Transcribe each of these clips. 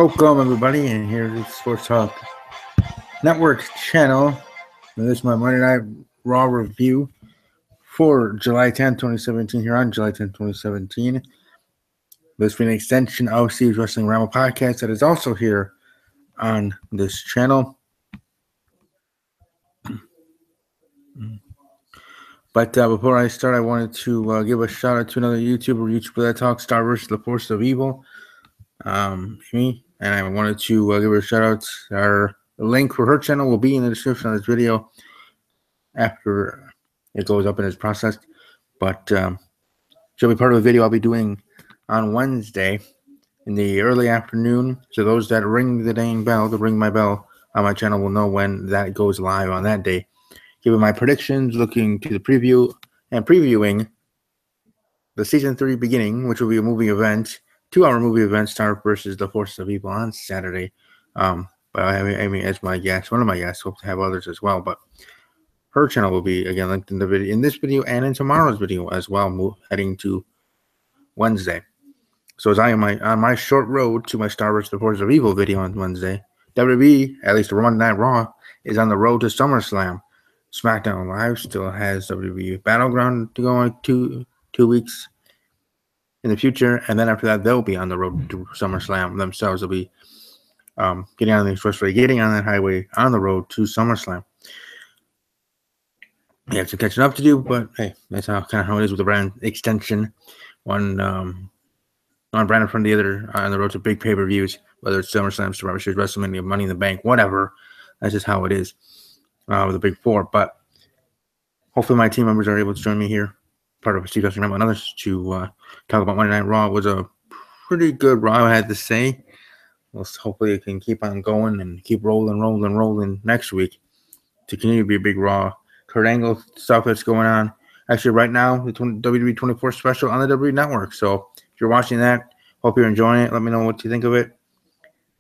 Welcome, everybody, and here's the Sports Talk Network channel. And this is my Monday Night Raw review for July 10th, 2017, here on July 10th, 2017. This being an extension of Steve's Wrestling Ramble podcast that is also here on this channel. But before I start, I wanted to give a shout out to another YouTuber that talks Star vs. the Force of Evil, me, and I wanted to give her a shout out. Our link for her channel will be in the description of this video after it goes up and is processed. But she'll be part of a video I'll be doing on Wednesday in the early afternoon. So those that ring the dang bell, to ring my bell on my channel, will know when that goes live on that day. Giving my predictions, looking to the preview and previewing the season 3 beginning, which will be a movie event, 2-hour movie event, Star versus the Forces of Evil on Saturday. But I mean, as my guest, one of my guests, hope to have others as well. But her channel will be again linked in the video, in this video, and in tomorrow's video as well, heading to Wednesday. So as I am on my short road to my Star vs. the Forces of Evil video on Wednesday, WWE, at least the Monday Night Raw, is on the road to SummerSlam. SmackDown Live still has WWE Battleground to go on two weeks in the future, and then after that they'll be on the road to SummerSlam themselves. They'll be getting on the expressway, getting on that highway on the road to SummerSlam. You have some catching up to do, but hey, that's kind of how it is with the brand extension. One brand in front of the other on the road to big pay-per-views, whether it's SummerSlam, Survivor Series, WrestleMania, Money in the Bank, whatever. That's just how it is with the Big Four. But hopefully my team members are able to join me here, part of Steve Wrestling Ramble and others, to talk about Monday Night Raw. It was a pretty good Raw, I had to say. Well, hopefully it can keep on going and keep rolling next week to continue to be a big Raw. Kurt Angle stuff that's going on. Actually, right now, the WWE 24 special on the WWE Network. So if you're watching that, hope you're enjoying it. Let me know what you think of it.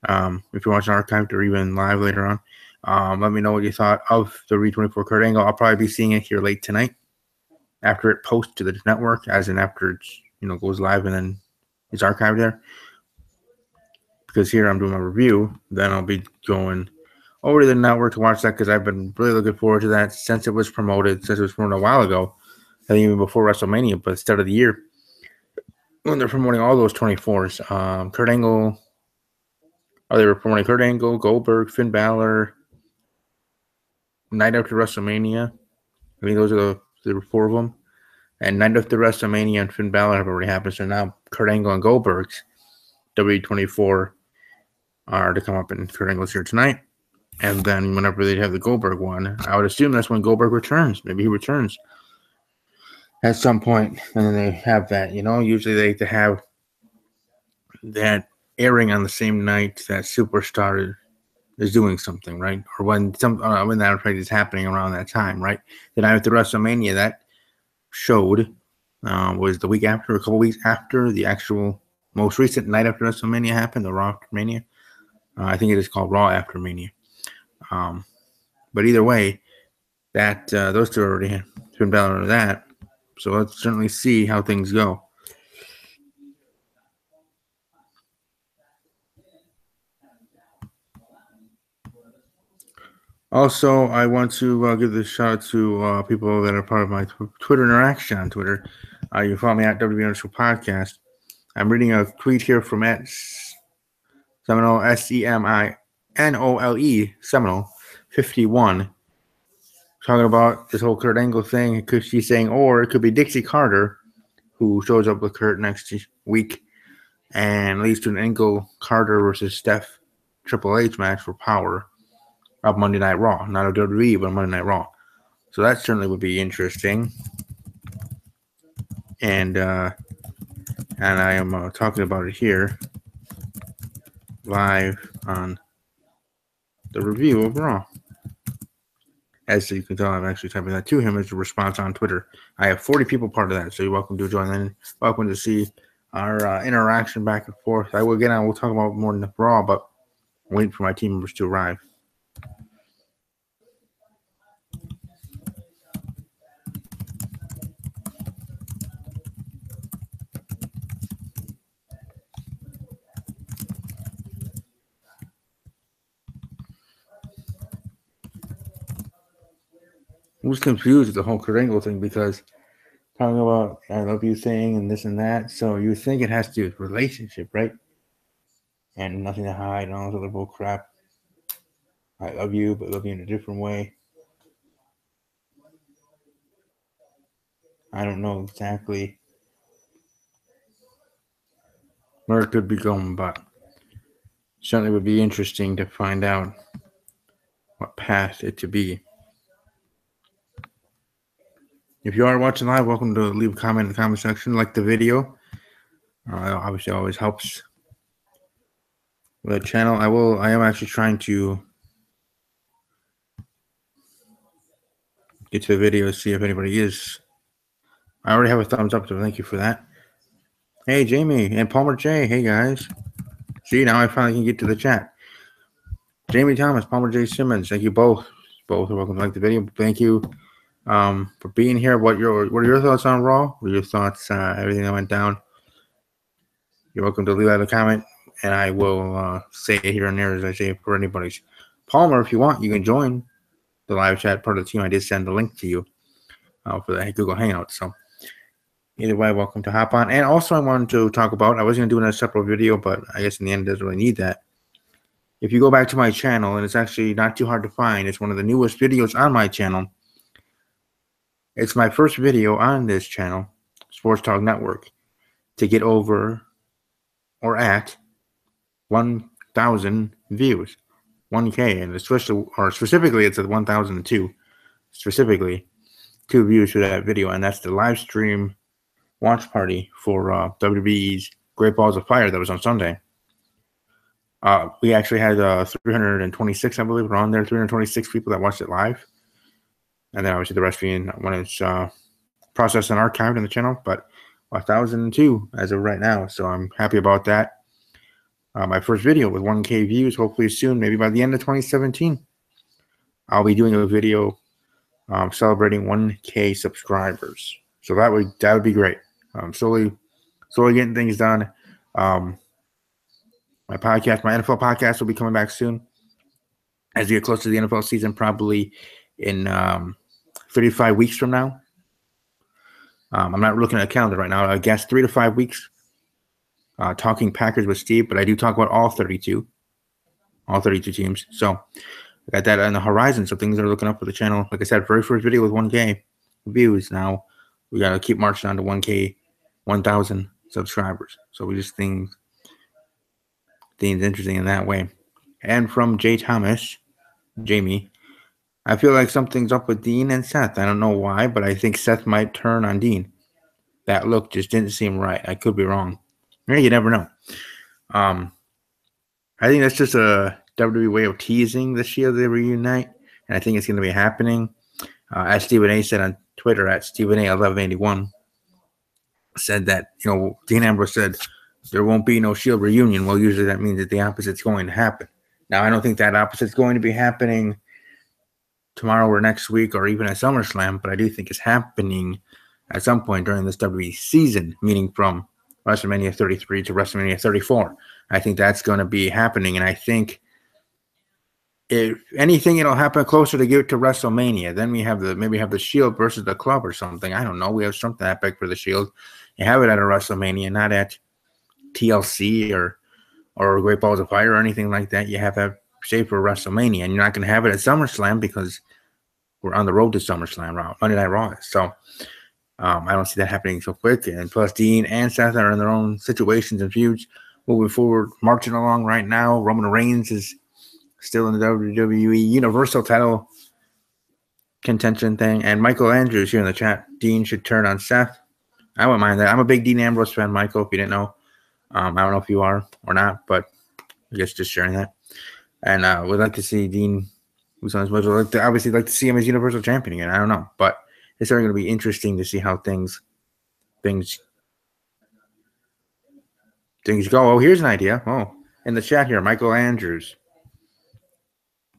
If you're watching archived or even live later on, let me know what you thought of the WWE 24 Kurt Angle. I'll probably be seeing it here late tonight after it posts to the network, as in after it goes live and then it's archived there. Because here I'm doing my review, then I'll be going over to the network to watch that, because I've been really looking forward to that since it was promoted a while ago. I think even before WrestleMania, but start of the year, when they're promoting all those 24s. Kurt Angle, they were promoting Kurt Angle, Goldberg, Finn Balor, night after WrestleMania. I think those are the 4 of them. And night after WrestleMania and Finn Balor have already happened. So now Kurt Angle and Goldberg's W24 are to come up, and Kurt Angle's here tonight. And then whenever they have the Goldberg one, I would assume that's when Goldberg returns. Maybe he returns at some point, and then they have that. Usually they like to have that airing on the same night that Superstar is doing something, right? Or when that fight is happening around that time, right? The night after WrestleMania, that showed was the week after, a couple weeks after the actual most recent night after WrestleMania happened, the Raw After Mania. I think it is called Raw After Mania. But either way, that those two already have been Balor that. So let's certainly see how things go. Also, I want to give this shout out to people that are part of my Twitter interaction on Twitter. You can follow me at WWE_podcast. I'm reading a tweet here from at Seminole, SEMINOLE, Seminole 51, talking about this whole Kurt Angle thing. Because she's saying, or it could be Dixie Carter, who shows up with Kurt next week and leads to an Angle Carter versus Steph Triple H match for power of Monday Night Raw. Not a WWE, but Monday Night Raw. So that certainly would be interesting. And I am talking about it here live on the review of Raw. As you can tell, I'm actually typing that to him as a response on Twitter. I have 40 people part of that, so you're welcome to join in. Welcome to see our interaction back and forth. We'll talk about more than the Raw, but I'm waiting for my team members to arrive. was confused with the whole Kurt Angle thing because talking about I love you thing and this and that. So you think it has to do with relationship, right? And nothing to hide and all this other bull crap. I love you, but love you in a different way. I don't know exactly where it could be going, but certainly would be interesting to find out what path it to be. If you are watching live, welcome to leave a comment in the comment section. Like the video. Obviously, always helps with the channel. I am actually trying to get to the video, see if anybody is. I already have a thumbs up, so thank you for that. Hey, Jamie and Palmer J. Hey, guys. See, now I finally can get to the chat. Jamie Thomas, Palmer J. Simmons. Thank you both. Both are welcome to like the video. Thank you for being here. What are your thoughts on Raw? What are your thoughts? Everything that went down. You're welcome to leave out a comment, and I will say it here and there as I say for anybody's. Palmer, if you want, you can join the live chat part of the team. I did send the link to you for the Google Hangout. So either way, welcome to hop on. And also, I wanted to talk about, I was going to do in a separate video, but I guess in the end, it doesn't really need that. If you go back to my channel, and it's actually not too hard to find, it's one of the newest videos on my channel. It's my first video on this channel, Sports Talk Network, to get over or at 1,000 views, 1K, and specifically it's at 1,002, specifically 2 views for that video, and that's the live stream watch party for WWE's Great Balls of Fire that was on Sunday. We actually had 326, I believe, were on there, 326 people that watched it live. And then obviously the rest being when it's processed and archived on the channel, but 1,002 as of right now. So I'm happy about that. My first video with 1K views, hopefully soon, maybe by the end of 2017. I'll be doing a video celebrating 1K subscribers. So that would be great. Slowly getting things done. My podcast, my NFL podcast will be coming back soon. As we get close to the NFL season, probably in 35 weeks from now. I'm not looking at a calendar right now. I guess 3 to 5 weeks. Talking Packers with Steve, but I do talk about all 32 teams. So I got that on the horizon. So things are looking up for the channel. Like I said, very first video with 1K views. Now we got to keep marching on to 1K, 1,000 subscribers. So we just things interesting in that way. And from J. Thomas, Jamie, I feel like something's up with Dean and Seth. I don't know why, but I think Seth might turn on Dean. That look just didn't seem right. I could be wrong. You never know. I think that's just a WWE way of teasing the Shield they reunite, and I think it's going to be happening. As Stephen A. said on Twitter, at Stephen A. 1181, said that, Dean Ambrose said there won't be no Shield reunion. Well, usually that means that the opposite's going to happen. Now, I don't think that opposite's going to be happening tomorrow or next week or even at SummerSlam, but I do think it's happening at some point during this WWE season, meaning from WrestleMania 33 to WrestleMania 34. I think that's going to be happening, and I think if anything, it'll happen closer to get to WrestleMania. Then we have maybe have the Shield versus the Club or something. I don't know. We have something epic for the Shield. You have it at a WrestleMania, not at TLC or Great Balls of Fire or anything like that. You have that saved for WrestleMania, and you're not going to have it at SummerSlam because we're on the road to SummerSlam. Monday Night Raw. So I don't see that happening so quick. And plus, Dean and Seth are in their own situations and feuds moving forward, marching along right now. Roman Reigns is still in the WWE Universal title contention thing. And Michael Andrews here in the chat. Dean should turn on Seth. I wouldn't mind that. I'm a big Dean Ambrose fan, Michael, if you didn't know. I don't know if you are or not, but I guess just sharing that. And we'd like to see Dean, who's on his way, obviously like to see him as Universal Champion again. I don't know, but it's certainly going to be interesting to see how things go. Oh, here's an idea. Oh, in the chat here, Michael Andrews.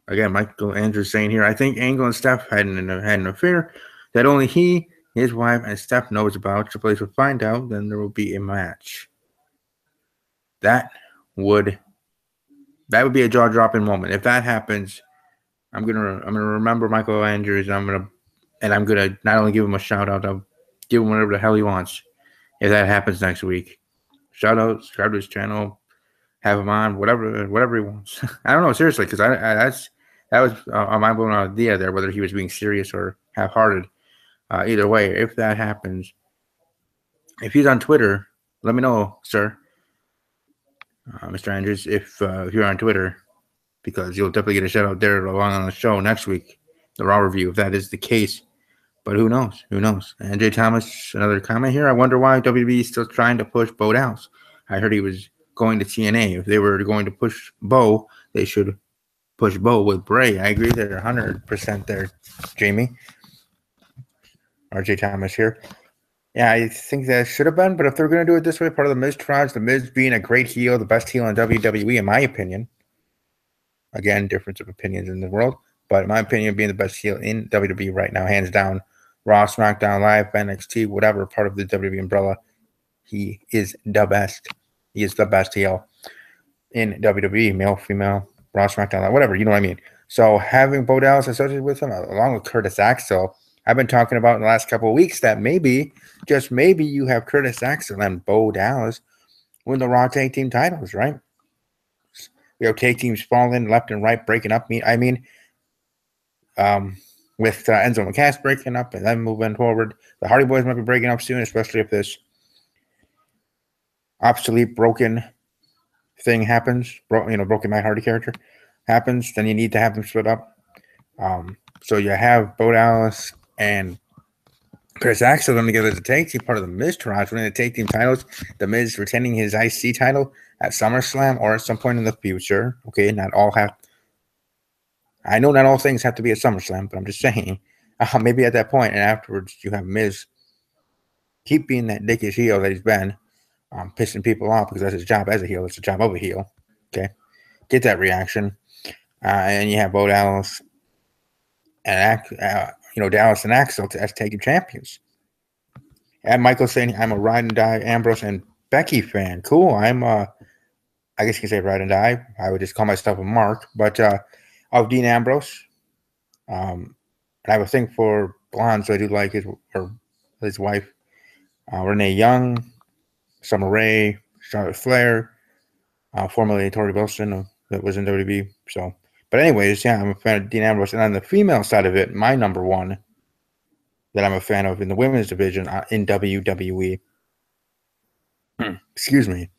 Again, Michael Andrews saying here, I think Angle and Steph had an affair that only he, his wife, and Steph knows about. Triple H will find out, then there will be a match. That would be a jaw-dropping moment. If that happens, I'm gonna remember Michael Andrews. And I'm gonna And I'm going to not only give him a shout out, I'll give him whatever the hell he wants if that happens next week. Shout out, subscribe to his channel, have him on, whatever he wants. I don't know, seriously, because that was a mind blowing idea there, whether he was being serious or half hearted. Either way, if that happens, if he's on Twitter, let me know, sir, Mr. Andrews, if you're on Twitter, because you'll definitely get a shout out there along on the show next week, the Raw review, if that is the case. But who knows? Who knows? And Jay Thomas, another comment here. I wonder why WWE is still trying to push Bo Dallas. I heard he was going to TNA. If they were going to push Bo, they should push Bo with Bray. I agree there 100% there, Jamie. Or Jay Thomas here. Yeah, I think that should have been, but if they're going to do it this way, part of the Miz triage, the Miz being a great heel, the best heel in WWE, in my opinion. Again, difference of opinions in the world, but in my opinion, being the best heel in WWE right now, hands down. Raw, SmackDown, Live, NXT, whatever part of the WWE umbrella, he is the best. He is the best heel in WWE, male, female, Raw, SmackDown, Live, whatever, you know what I mean. So having Bo Dallas associated with him, along with Curtis Axel, I've been talking about in the last couple of weeks that maybe, just maybe, you have Curtis Axel and Bo Dallas win the Raw Tag Team titles, right? We have tag teams falling left and right, breaking up. I mean, with Enzo and Cass breaking up and then moving forward. The Hardy Boys might be breaking up soon, especially if this obsolete, broken thing happens. Broken Matt Hardy character happens, then you need to have them split up. So you have Bo Dallas and Chris Axel them together as a tag team, part of the Miz Taraj, winning the tag team titles. The Miz retaining his IC title at SummerSlam or at some point in the future. Okay, not all have. I know not all things have to be at SummerSlam, but I'm just saying, maybe at that point, and afterwards you have Miz keep being that dickish heel that he's been, pissing people off because that's his job as a heel. It's the job of a heel. Okay, get that reaction, and you have Bo Dallas and Dallas and Axel as tag team champions. And Michael saying, "I'm a ride and die Ambrose and Becky fan." Cool. I'm I guess you can say ride and die. I would just call myself a mark, but of Dean Ambrose. I have a thing for blondes, so I do like his wife, Renee Young, Summer Rae, Charlotte Flair, formerly Tori Wilson that was in WWE. So, but anyways, yeah, I'm a fan of Dean Ambrose. And on the female side of it, my number one that I'm a fan of in the women's division in WWE, excuse me,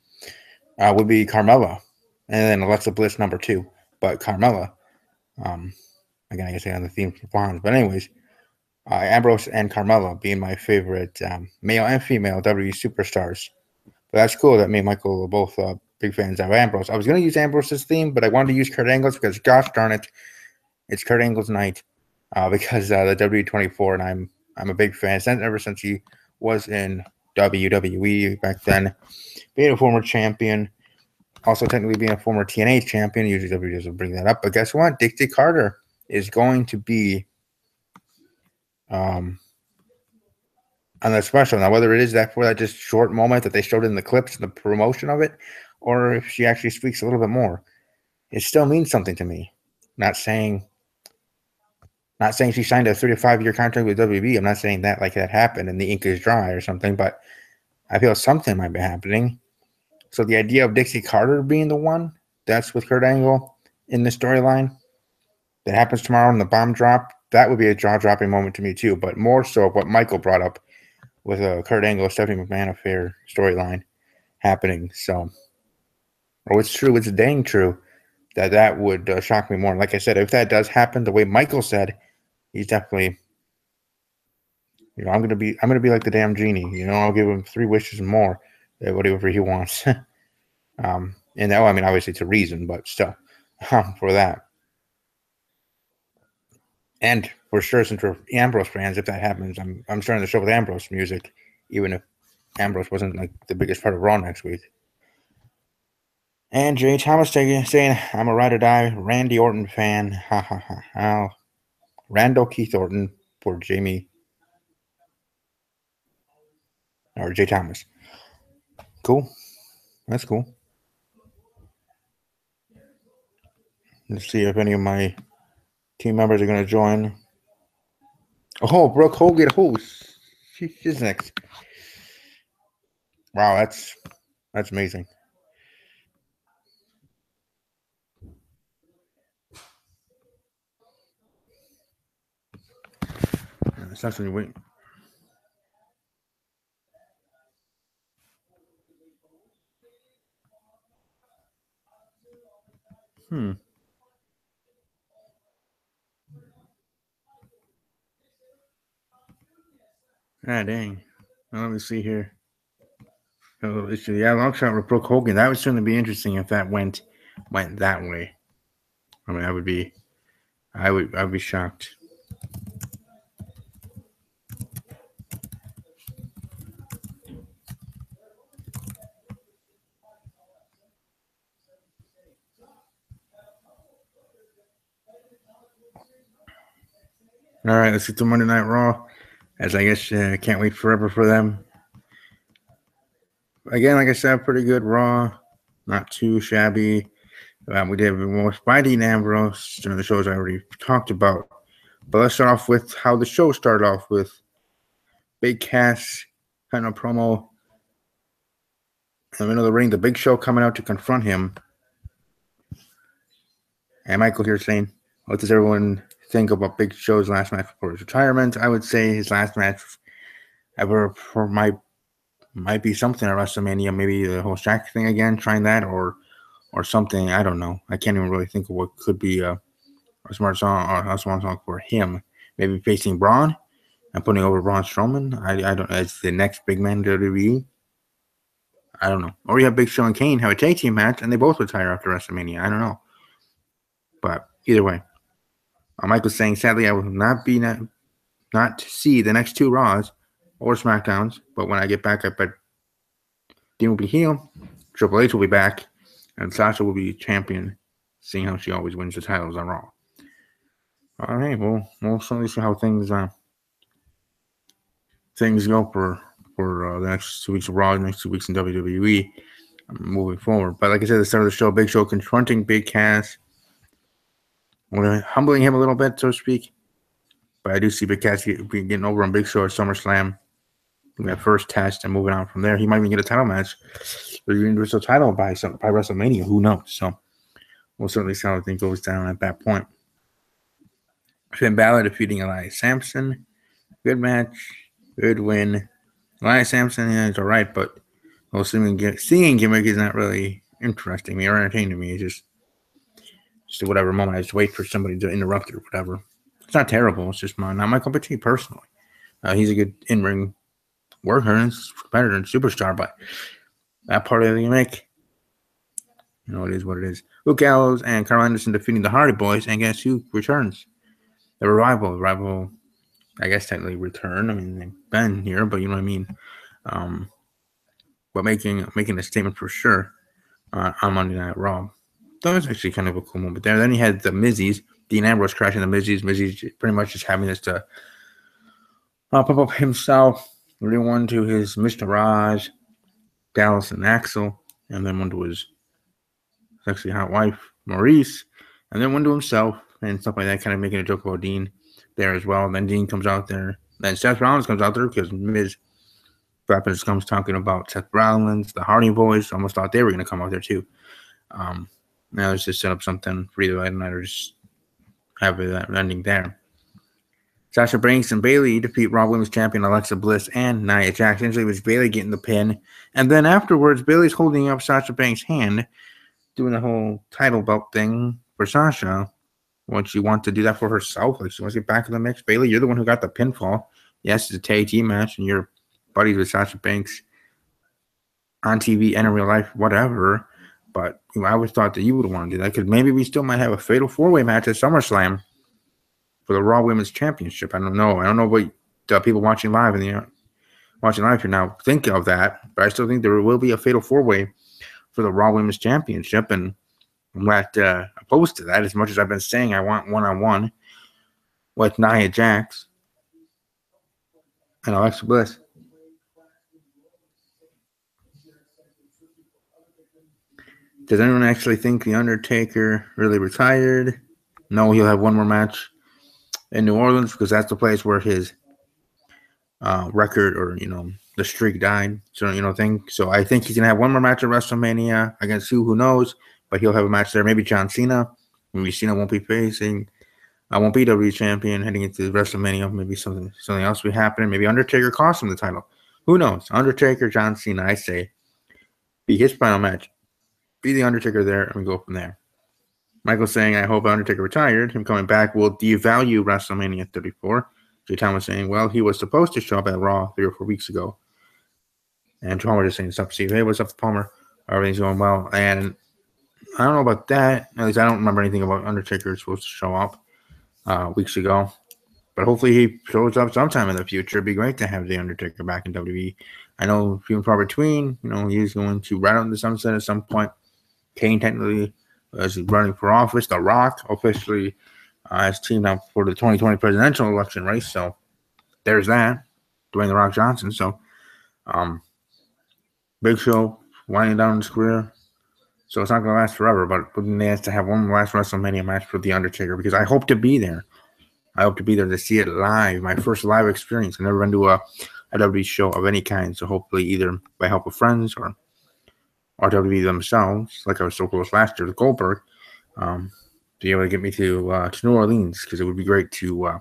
would be Carmella, and then Alexa Bliss number 2. But Carmella, again, I guess I on the theme for blondes. But anyways, Ambrose and Carmella being my favorite male and female WWE superstars. But that's cool that me and Michael are both big fans of Ambrose. I was going to use Ambrose's theme, but I wanted to use Kurt Angle's because, gosh darn it, it's Kurt Angle's night because the WWE24, and I'm a big fan ever since he was in WWE back then. Being a former champion, also technically being a former TNA champion, usually WWE doesn't bring that up. But guess what? Dixie Carter is going to be on that special. Now, whether it is that for that just short moment that they showed in the clips and the promotion of it, or if she actually speaks a little bit more, it still means something to me. Not saying she signed a 35-year contract with WWE. I'm not saying that like that happened and the ink is dry or something, but I feel something might be happening. So the idea of Dixie Carter being the one that's with Kurt Angle in the storyline that happens tomorrow in the bomb drop, that would be a jaw-dropping moment to me too, but more so what Michael brought up with a Kurt Angle, Stephanie McMahon affair storyline happening. So, it's true, it's dang true that would shock me more. Like I said, if that does happen, the way Michael said, he's definitely, I'm gonna be like the damn genie. I'll give him 3 wishes and more, whatever he wants. And that, I mean, obviously to reason, but still, for that. And for sure, since we're Ambrose fans, if that happens, I'm starting the show with Ambrose music, even if Ambrose wasn't like the biggest part of Raw next week. And Jay Thomas saying, "I'm a ride or die Randy Orton fan." Ha ha ha. Oh, Randall Keith Orton for Jamie or Jay Thomas. Cool. That's cool. Let's see if any of my team members are going to join. Oh, Brooke Hogan. Oh, she's next. Wow, that's amazing. It's not something you Hmm. Ah, dang. Well, let me see here. Oh, yeah, long shot with Brooke Hogan. That would certainly be interesting if that went that way. I mean, I would be shocked. All right, let's get to Monday Night Raw. As I guess can't wait forever for them. Again, like I said, pretty good Raw, not too shabby. We did more by Dean Ambrose, the shows I already talked about. But let's start off with how the show started off with Big Cass kind of promo in the middle of the ring. The Big Show coming out to confront him. And Michael here saying, what does everyone think about Big Show's last match before his retirement? I would say his last match ever for might be something at WrestleMania, maybe the whole Shaq thing again, trying that or something. I don't know. I can't even really think of what could be a smart song or a smart song for him. Maybe facing Braun and putting over Braun Strowman. I don't. As the next big man to WWE. I don't know. Or you have Big Show and Kane have a tag team match and they both retire after WrestleMania. I don't know. But either way, Michael's saying, sadly, I will not see the next two Raws or SmackDowns. But when I get back, I bet Dean will be heel, Triple H will be back, and Sasha will be champion, seeing how she always wins the titles on Raw. All right, well, we'll certainly see how things go for the next 2 weeks of Raw, the next 2 weeks in WWE moving forward. But like I said, the start of the show, Big Show confronting Big Cass, humbling him a little bit, so to speak. But I do see Big Cass getting over on Big Show at SummerSlam. That first test and moving on from there. He might even get a title match or the Universal title by WrestleMania. Who knows? So we'll certainly see how the thing goes down at that point. Finn Balor defeating Elias Sampson. Good match. Good win. Elias Sampson is all right, but seeing gimmick is not really interesting me or entertaining me. It's just whatever moment. I just wait for somebody to interrupt it or whatever. It's not terrible. It's just not my cup of tea personally. He's a good in-ring worker and competitor and superstar, but that part of the gimmick, it is what it is. Luke Gallows and Carl Anderson defeating the Hardy Boys, and guess who returns? The Revival, I guess technically return. I mean, they've been here, but you know what I mean. But making a statement for sure on Monday Night Raw. That was actually kind of a cool moment there. Then he had the Mizzies, Dean Ambrose crashing the Mizzies. Mizzies pretty much just having this to pump up himself. Really one to his Mr. Raj, Dallas, and Axel, and then one to his sexy hot wife, Maurice, and then one to himself and stuff like that, kind of making a joke about Dean there as well. And then Dean comes out there. Then Seth Rollins comes out there because Miz Weapons comes talking about Seth Rollins, the Hardy Boys. Almost thought they were going to come out there too. Now let's just set up something for either night or just have that ending there. Sasha Banks and Bayley defeat Raw Women's Champion Alexa Bliss and Nia Jax. Initially, it was Bayley getting the pin, and then afterwards, Bayley's holding up Sasha Banks' hand, doing the whole title belt thing for Sasha. What she wants to do that for herself, like she wants to get back in the mix. Bayley, you're the one who got the pinfall. Yes, it's a tag team match, and you're buddies with Sasha Banks on TV and in real life, whatever. But I always thought that you would want to do that because maybe we still might have a fatal four-way match at SummerSlam for the Raw Women's Championship. I don't know. I don't know what people watching live here now think of that, but I still think there will be a fatal four-way for the Raw Women's Championship, and I'm not opposed to that. As much as I've been saying I want one-on-one with Nia Jax and Alexa Bliss. Does anyone actually think The Undertaker really retired? No, he'll have one more match in New Orleans because that's the place where his record or the streak died. So thing. So I think he's gonna have one more match at WrestleMania against who knows, but he'll have a match there. Maybe John Cena. Maybe Cena won't be facing. I won't be WWE champion heading into WrestleMania. Maybe something else will be happening. Maybe Undertaker costs him the title. Who knows? Undertaker, John Cena. I say be his final match. Be the Undertaker there, and we go from there. Michael's saying, I hope Undertaker retired. Him coming back will devalue WrestleMania 34. Jay Tom was saying, well, he was supposed to show up at Raw 3 or 4 weeks ago. And Palmer just saying, what's up, Steve? Hey, what's up, Palmer? Everything's going well. And I don't know about that. At least I don't remember anything about Undertaker supposed to show up weeks ago. But hopefully he shows up sometime in the future. It'd be great to have The Undertaker back in WWE. I know few and far between. He's going to ride out in the sunset at some point. Kane technically is running for office. The Rock officially has teamed up for the 2020 presidential election race. So there's that. Dwayne The Rock Johnson. So Big Show winding down his career. So it's not going to last forever, but he has to have one last WrestleMania match for The Undertaker because I hope to be there. I hope to be there to see it live. My first live experience. I've never been to a WWE show of any kind. So hopefully either by help of friends or WWE themselves, like I was so close last year with Goldberg, be able to get me to New Orleans because it would be great to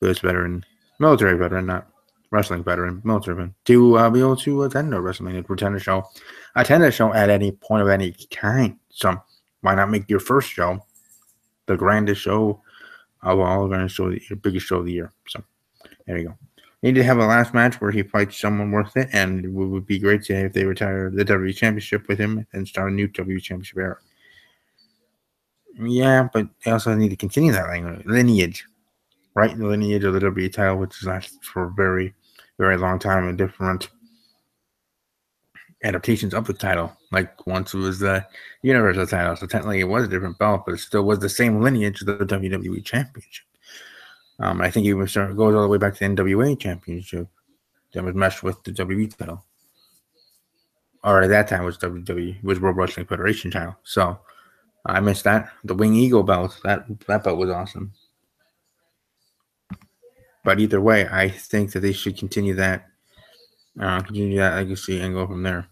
this veteran, military veteran, not wrestling veteran, military veteran, to be able to attend a WrestleMania, attend a show at any point of any kind. So why not make your first show the grandest show of all, the grandest show, your biggest show of the year? So there you go. Need to have a last match where he fights someone worth it, and it would be great to have if they retire the WWE Championship with him and start a new WWE Championship era. Yeah, but they also need to continue that lineage, right? The lineage of the WWE title, which has lasted for a very, very long time and different adaptations of the title. Like once it was the Universal title, so technically it was a different belt, but it still was the same lineage of the WWE Championship. I think it goes all the way back to the NWA Championship that was meshed with the WWE title. Or at that time it was WWE, was World Wrestling Federation title. So I missed that. The Wing Eagle belt, that belt was awesome. But either way, I think that they should continue that legacy and go from there.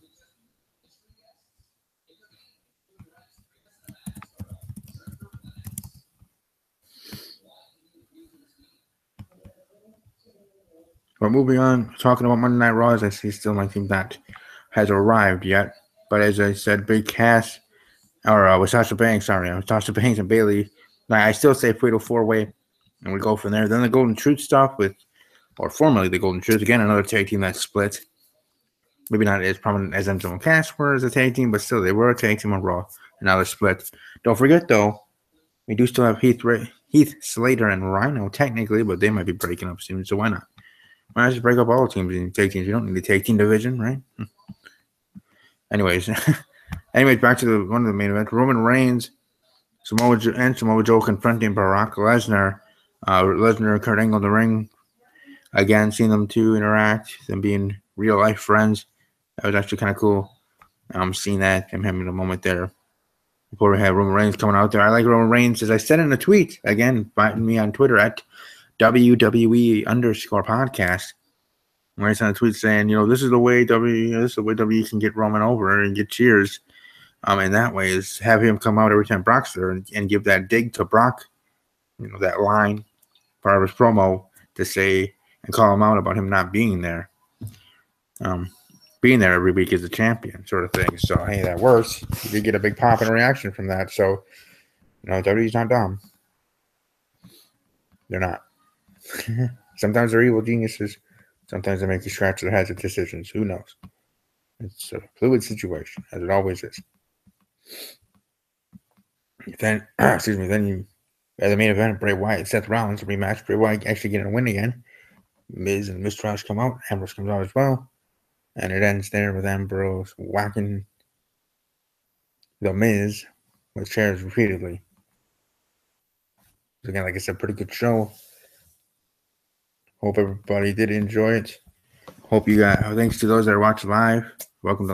But moving on, talking about Monday Night Raw, as I see still my team that has arrived yet. But as I said, Big Cass, or with Sasha Banks, Sasha Banks and Bayley. I still say Fatal 4-Way, and we go from there. Then the Golden Truth stuff or formerly the Golden Truth, again, another tag team that split. Maybe not as prominent as Enzo and Cass were as a tag team, but still they were a tag team on Raw, and now they're split. Don't forget, though, we do still have Heath Slater and Rhino, technically, but they might be breaking up soon, so why not? Why not just break up all teams in tag teams? You don't need a tag team division, right? Anyways, back to one of the main events. Roman Reigns, Samoa Joe confronting Brock Lesnar. Lesnar and Kurt Angle in the ring. Again, seeing them two interact, them being real life friends. That was actually kind of cool. Seeing that, him having a moment there. Before we have Roman Reigns coming out there. I like Roman Reigns, as I said in a tweet. Again, find me on Twitter at WWE_podcast. When I sent a tweet saying, this is the way WWE can get Roman over and get cheers. And that way is have him come out every time Brock's there and give that dig to Brock, that line, part of his promo to say and call him out about him not being there. Being there every week as a champion sort of thing. So, hey, that works. You did get a big pop and reaction from that. So, WWE's not dumb. They're not. Sometimes they're evil geniuses. Sometimes they make you scratch their heads at decisions. Who knows? It's a fluid situation, as it always is. Then, then at the main event, Bray Wyatt, Seth Rollins rematch. Bray Wyatt actually getting a win again. Miz and Mistress come out. Ambrose comes out as well. And it ends there with Ambrose whacking the Miz with chairs repeatedly. Again, like I said, pretty good show. Hope everybody did enjoy it. Hope you got. Thanks to those that are watching live. Welcome to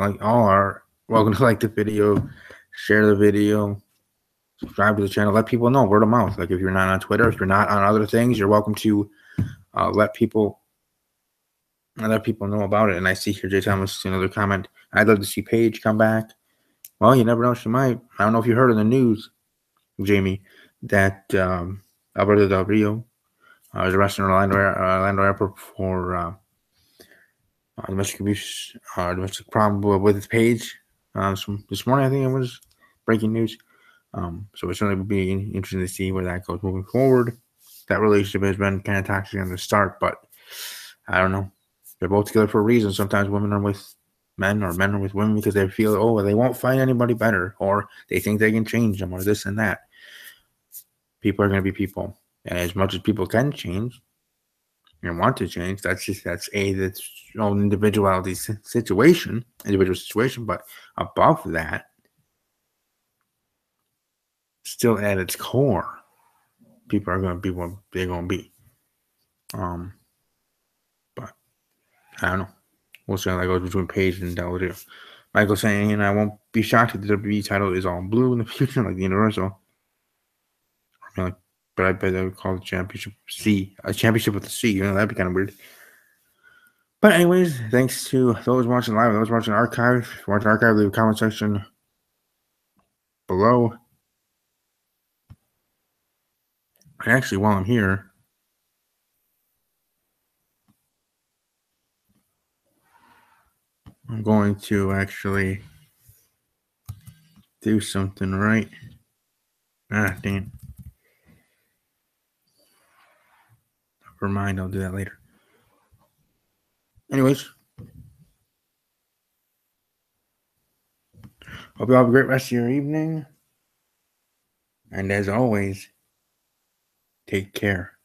like the video, share the video, subscribe to the channel. Let people know, word of mouth. Like if you're not on Twitter, if you're not on other things, you're welcome to let people know about it. And I see here Jay Thomas, another comment. I'd love to see Paige come back. Well, you never know, she might. I don't know if you heard in the news, Jamie, that Alberto Del Rio is arrested in Orlando Airport for domestic abuse, domestic problem with his Paige. This morning, I think it was breaking news. So it certainly would be interesting to see where that goes moving forward. That relationship has been kind of toxic on the start, but I don't know. They're both together for a reason. Sometimes women are with men or men are with women because they feel, oh, they won't find anybody better, or they think they can change them, or this and that. People are going to be people. And as much as people can change and want to change, that's own individual situation. But above that, still at its core, people are going to be what they're going to be. But I don't know. We'll see how that goes between Paige and Del Rio. Michael saying, I won't be shocked if the WWE title is all blue in the future, like the Universal. But I bet they would call the championship C, a championship with a C. That'd be kind of weird. But anyways, thanks to those watching live, those watching archive. If you watch archive, leave a comment section below. And actually, while I'm here, I'm going to actually do something right. Dang. Never mind, I'll do that later. Anyways, hope you all have a great rest of your evening. And as always, take care.